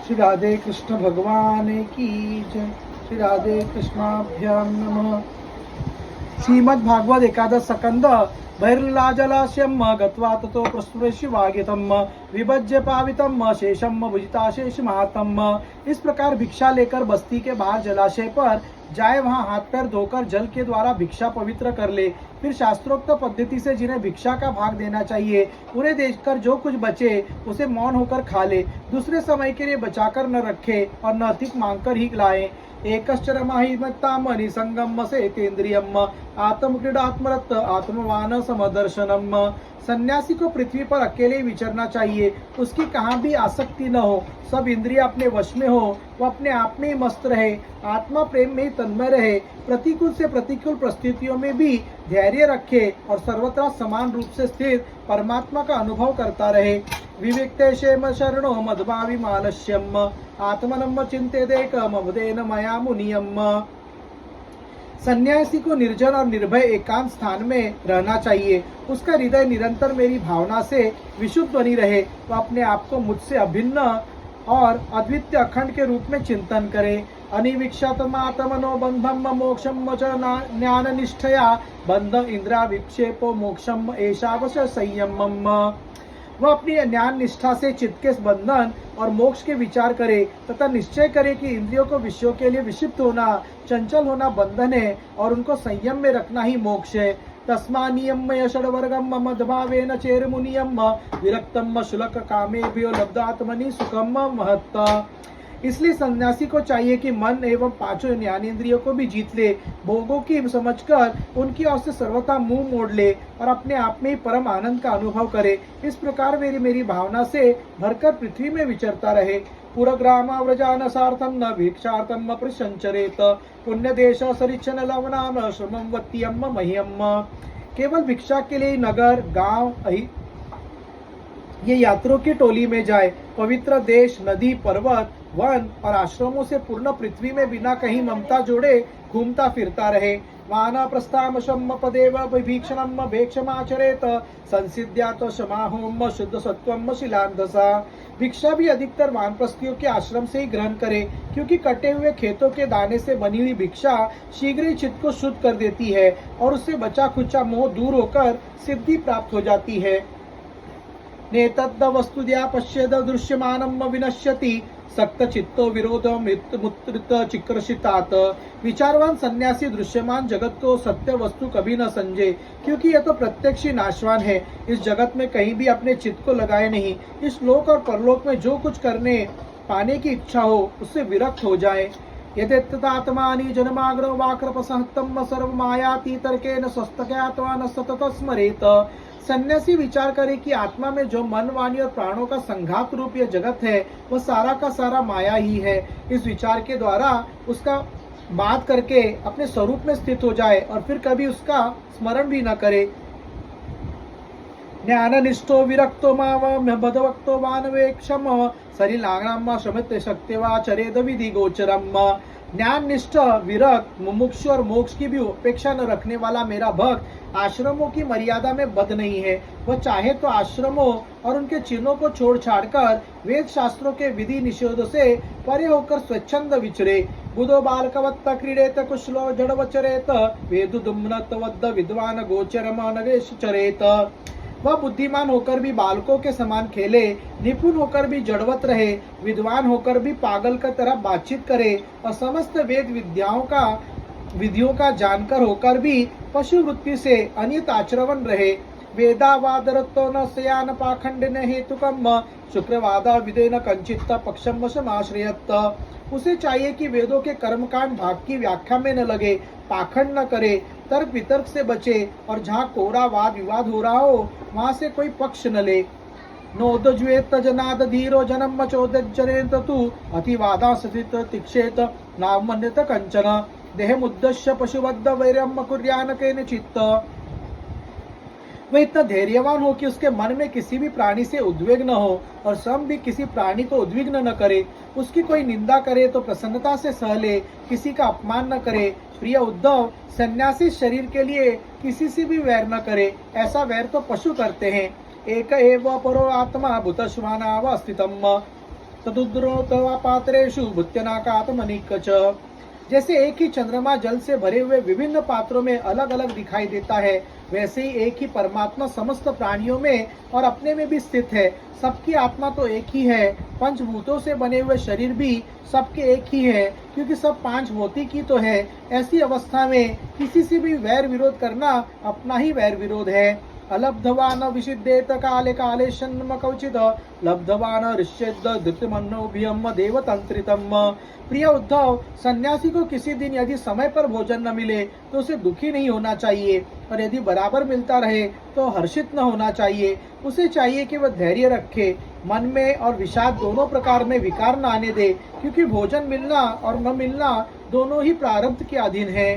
श्री राधे कृष्ण भगवान की जय। श्री राधे कृष्णाभ्याम नमः। श्रीमद् भागवत एकादश स्कंद भैर्लाजलास्यम गत्वा ततो प्रस्फुरशिवागितम विभज्य पावितम शेषम भुजिताशेष महातम। इस प्रकार भिक्षा लेकर बस्ती के बाहर जलाशय पर जाए, वहां हाथ पैर धोकर जल के द्वारा भिक्षा पवित्र कर ले। फिर शास्त्रोक्त पद्धति से जिन्हें भिक्षा का भाग देना चाहिए, उन्हें देखकर जो कुछ बचे उसे मौन होकर खा ले। दूसरे समय के लिए बचाकर न रखे और न अधिक मांगकर ही लाए। एकश्चरमाहिमत्ताम निसंगम सेतेन्द्रियम आत्मक्रीडात्मरत आत्मवान समदर्शनम। सन्यासी को पृथ्वी पर अकेले ही विचरना चाहिए, उसकी कहाँ भी आसक्ति न हो, सब इंद्रिय अपने वश में हो, वह अपने आप में ही मस्त रहे, आत्मा प्रेम में ही तन्मय रहे, प्रतिकूल से प्रतिकूल परिस्थितियों में भी धैर्य रखे और सर्वत्र समान रूप से स्थित परमात्मा का अनुभव करता रहे। विविक्तेशेम शरणो मद्भावि मानस्यम आत्मनम चिंतेदेकमवदेन मया मुनियम। सन्यासी को निर्जन और निर्भय एकांत स्थान में रहना चाहिए। उसका हृदय निरंतर मेरी भावना से विशुद्ध बनी रहे। वह अपने आप को मुझसे अभिन्न और अद्वितीय अखंड के रूप में चिंतन करे। अनिवीक्षात्मात्मनो बंधम मोक्षम च ज्ञान निष्ठया बंध इंद्रिया विक्षेपो मोक्षम एषावश संयमम। वह अपनी ज्ञान निष्ठा से चित्त के बंधन और मोक्ष के विचार करे तथा निश्चय करे कि इंद्रियों को विषयों के लिए विक्षिप्त होना, चंचल होना बंधन है और उनको संयम में रखना ही मोक्ष है। तस्मानियम षड्वर्गम मद्भावेन चेरमुनियम विरक्तम शुल्क कामेभ्यो लब्धात्मनि सुखम महत्ता। इसलिए सन्यासी को चाहिए कि मन एवं पांचों ज्ञानेंद्रियों को भी जीत ले, भोगों की समझकर उनकी ओर से सर्वथा मुंह मोड़ ले और अपने आप में ही परम आनंद का अनुभव करे। इस प्रकार मेरी भावना से भरकर पृथ्वी में विचरता रहे। पुरग्रामाव्रजानसार्थं न भिक्षार्थं प्रसंचरेत पुण्य देश सरिच्छन लवनाम श्रमं वत्यम मह्यम। केवल भिक्षा के लिए नगर गांव ये यात्रियों की टोली में जाए। पवित्र देश, नदी, पर्वत, वन और आश्रमों से पूर्ण पृथ्वी में बिना कहीं ममता जोड़े घूमता फिरता रहे। वानप्रस्थाम शम पदेव भीक्षणम भेक्षमाचरेत संसिद्ध्यात समाहोम शुद्ध सत्वम शिलांधसा। भिक्षा भी अधिकतर वानप्रस्थियों के आश्रम से ही ग्रहण करे, क्योंकि कटे हुए खेतों के दाने से बनी हुई भिक्षा शीघ्र ही चित्त को शुद्ध कर देती है और उससे बचा खुचा मोह दूर होकर सिद्धि प्राप्त हो जाती है। नेतद् वस्तुद्या पश्येद दृश्यमानम विनश्यति सक्त चित्तो विरोध मृत चिक्रशितात। विचारवान सन्यासी दृश्यमान जगत को सत्य वस्तु कभी न समझे, क्योंकि यह तो प्रत्यक्ष ही नाशवान है। इस जगत में कहीं भी अपने चित्त को लगाए नहीं। इस लोक और परलोक में जो कुछ करने पाने की इच्छा हो उससे विरक्त हो जाए। यदेत्तात्मानि जन्माग्रह वाक्रपसहत्तम सर्व मायाति तर्केन स्वस्तज्ञात्वा न सतत स्मरेत। सन्यासी विचार करे कि आत्मा में जो मन, वाणी और प्राणों का संघात रूप यह जगत है वह सारा का सारा माया ही है। इस विचार के द्वारा उसका बात करके अपने स्वरूप में स्थित हो जाए और फिर कभी उसका स्मरण भी न करे। ज्ञाननिष्ठो विरक्तो माम बदवक्तो वानवेक्षम सलिलाग्नाम श्रमित शक्तिवा चरेद विधि गोचरम। ज्ञान निष्ठ विरक्त मुमुक्षु और मोक्ष की भी उपेक्षा न रखने वाला मेरा भक्त आश्रमों की मर्यादा में बद्ध नहीं है। वह चाहे तो आश्रमों और उनके चिन्हों को छोड़ छाड़ कर वेद शास्त्रों के विधि निषेध से परे होकर स्वच्छंद विचरे। बुधो बालकवत्त क्रीडेत कुशलो जड़वचरेत वेदुदुम्नतवद्द विद्वान गोचरम नगेश चरेत। वह बुद्धिमान होकर भी बालकों के समान खेले, निपुण होकर भी जड़वत रहे, विद्वान होकर भी पागल की तरह बातचीत करे और समस्त वेद विधियों का जानकर होकर भी पशु वृत्ति से अनित आचरण रहे। वेदावादरतो न स्यान पाखंड न हेतुकम शुक्रवादा विदेन कंचित पक्षम वशमाश्रयत। उसे चाहिए कि वेदों के कर्मकांड भाग की व्याख्या में न लगे, पाखंड न करे, तर्क वितर्क से बचे और जहाँ कोरा वाद विवाद हो रहा हो वहां से कोई पक्ष न ले। नोदज्वेत जनाद धीरो जन्म चोदज्जरेत तु अतिवादा सतित तिक्षेत नामन्यत कंचन देहमुद्दश्य पशुबद्ध वैरम कुर्यान केनचित्। वह इतना धैर्यवान हो कि उसके मन में किसी भी प्राणी से उद्वेग न हो और स्वयं भी किसी प्राणी को उद्विग्न न करे। उसकी कोई निंदा करे तो प्रसन्नता से सह ले, किसी का अपमान न करे। प्रिय उद्धव, सन्यासी शरीर के लिए किसी से भी वैर न करे, ऐसा वैर तो पशु करते हैं। एक एव परो आत्मा भूतश्वानावस्थितम् तदुद्रो तवा पात्रेषु भुत्यनाकात्मनिक च। जैसे एक ही चंद्रमा जल से भरे हुए विभिन्न पात्रों में अलग अलग दिखाई देता है, वैसे ही एक ही परमात्मा समस्त प्राणियों में और अपने में भी स्थित है। सबकी आत्मा तो एक ही है, पंचभूतों से बने हुए शरीर भी सबके एक ही है, क्योंकि सब पांच भौतिक ही तो है। ऐसी अवस्था में किसी से भी वैर विरोध करना अपना ही वैर विरोध है। अलब्धवान विशिद्धेत काले काले शन्म कवचित लब्धवान ऋष्येद धृतमन्नोभियम देवतंत्रितम। प्रिय उद्धव, सन्यासी को किसी दिन यदि समय पर भोजन न मिले तो उसे दुखी नहीं होना चाहिए, और यदि बराबर मिलता रहे तो हर्षित न होना चाहिए। उसे चाहिए कि वह धैर्य रखे, मन में और विषाद दोनों प्रकार में विकार न आने दे, क्योंकि भोजन मिलना और न मिलना दोनों ही प्रारब्ध के अधीन है।